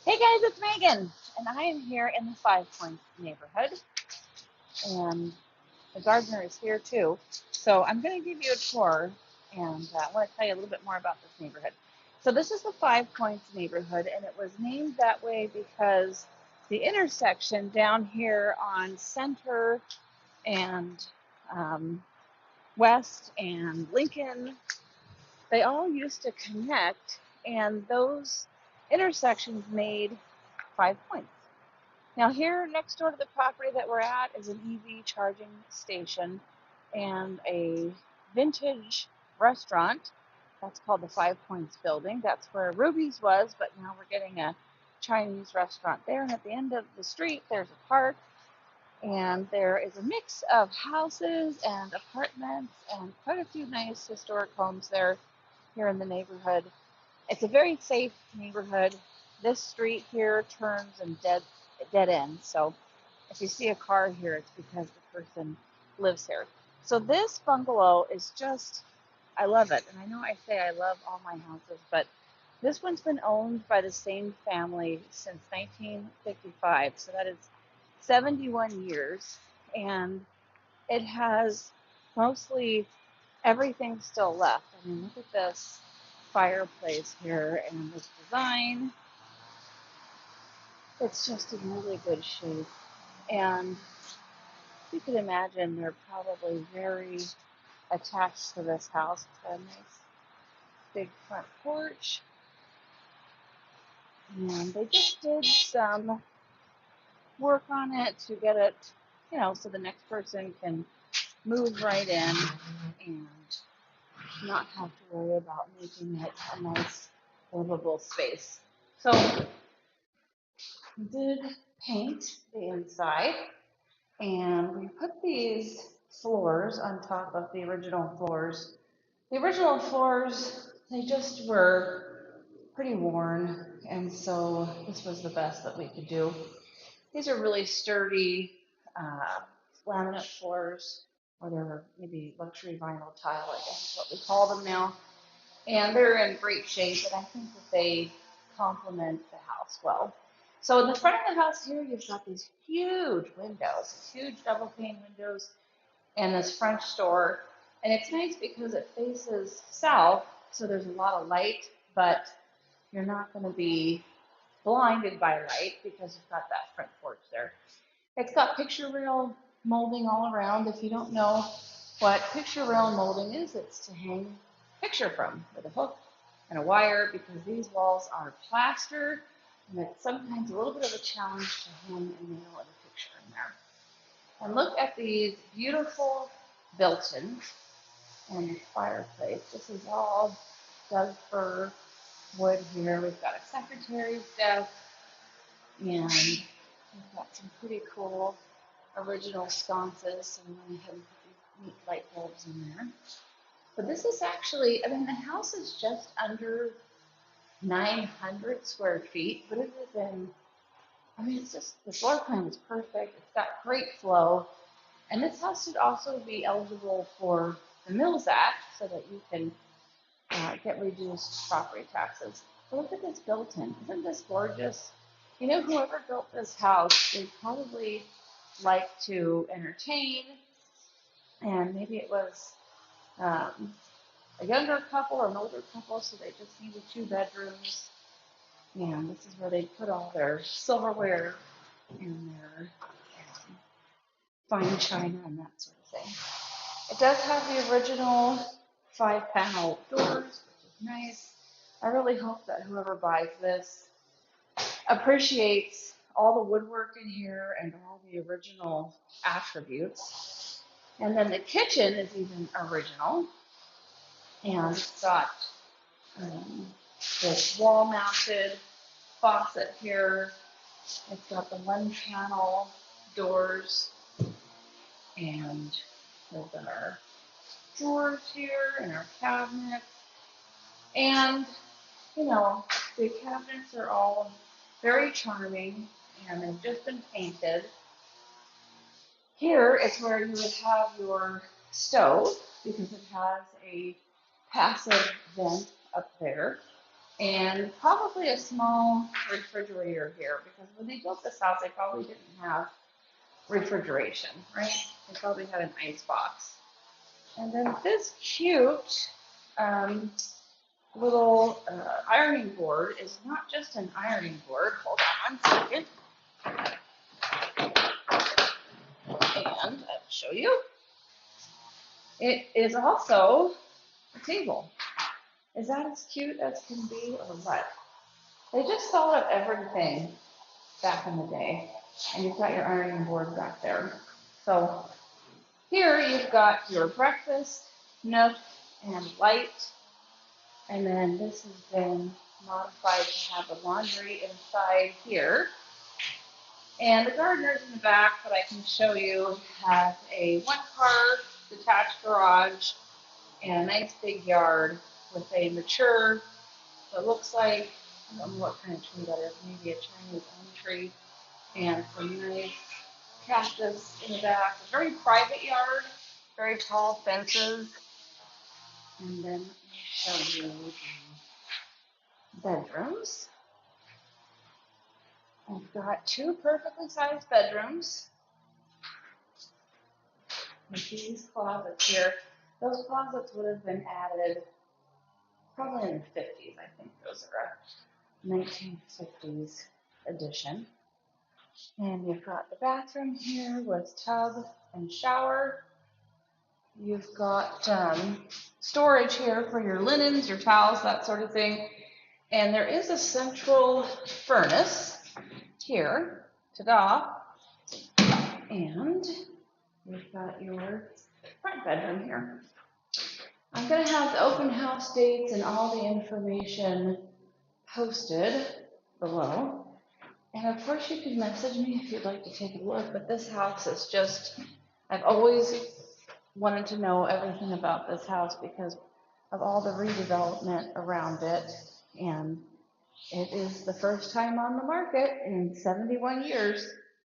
Hey guys, it's Megan, and I am here in the Five Points neighborhood, and the gardener is here too. So I'm going to give you a tour, and I want to tell you a little bit more about this neighborhood. So this is the Five Points neighborhood, and it was named that way because the intersection down here on Center and um, West and Lincoln, they all used to connect, and those intersections made 5 points. Now here next door to the property that we're at is an EV charging station and a vintage restaurant. That's called the Five Points Building. That's where Ruby's was, but now we're getting a Chinese restaurant there. And at the end of the street, there's a park, and there is a mix of houses and apartments and quite a few nice historic homes there here in the neighborhood. It's a very safe neighborhood. This street here turns and dead ends. So if you see a car here, it's because the person lives here. So this bungalow is just, I love it. And I know I say I love all my houses, but this one's been owned by the same family since 1955. So that is 71 years. And it has mostly everything still left. I mean, look at this fireplace here and this design. It's just in really good shape. And you can imagine they're probably very attached to this house. It's got a nice big front porch. And they just did some work on it to get it, so the next person can move right in and not have to worry about making it a nice livable space. So we did paint the inside, and we put these floors on top of the original floors. The original floors, they just were pretty worn, and so this was the best that we could do. These are really sturdy laminate floors, or they're maybe luxury vinyl tile, I guess is what we call them now. And they're in great shape, and I think that they complement the house well. So in the front of the house here, you've got these huge windows, huge double pane windows, and this French door. And it's nice because it faces south, so there's a lot of light, but you're not going to be blinded by light because you've got that front porch there. It's got picture rail molding all around. If you don't know what picture rail molding is, it's to hang picture from with a hook and a wire, because these walls are plastered and it's sometimes a little bit of a challenge to hang and nail a picture in there. And look at these beautiful built-ins and the fireplace. This is all Doug fir wood here. We've got a secretary's desk, and we've got some pretty cool original sconces. So we went ahead and put these neat light bulbs in there. But this is actually, I mean, the house is just under 900 square feet, but it is in, I mean, it's just, the floor plan is perfect. It's got great flow. And this house should also be eligible for the Mills Act so that you can get reduced property taxes. But look at this built-in. Isn't this gorgeous? You know, whoever built this house, they probably like to entertain, and maybe it was a younger couple or an older couple, so they just needed 2 bedrooms. And this is where they put all their silverware and their fine china and that sort of thing. It does have the original 5-panel doors, which is nice. I really hope that whoever buys this appreciates all the woodwork in here and all the original attributes. And then the kitchen is even original. And it's got this wall-mounted faucet here. It's got the 1-panel doors, and we've got our drawers here and our cabinets. And, the cabinets are all very charming, and they've just been painted. Here is where you would have your stove, because it has a passive vent up there. and probably a small refrigerator here, because when they built this house, they probably didn't have refrigeration, right? They probably had an ice box. And then this cute little ironing board is not just an ironing board. Hold on 1 second. And I'll show you. It is also a table. Is that as cute as can be, or what? They just thought of everything back in the day. And you've got your ironing board back there. So here you've got your breakfast nook and light. And then this has been modified to have a laundry inside here. And the gardeners in the back that I can show you have a one-car detached garage and a nice big yard with a mature, it looks like, I don't know what kind of tree that is, maybe a Chinese elm tree, and some nice cactus in the back. A very private yard, very tall fences. And then let me show you the bedrooms. I've got 2 perfectly sized bedrooms with these closets here. Those closets would have been added probably in the 50s. I think those are a 1950s addition. And you've got the bathroom here with tub and shower. You've got storage here for your linens, your towels, that sort of thing. And there is a central furnace here, ta-da. And you've got your front bedroom here. I'm going to have the open house dates and all the information posted below. And of course you can message me if you'd like to take a look, but this house is just, I've always wanted to know everything about this house because of all the redevelopment around it. And it is the first time on the market in 71 years.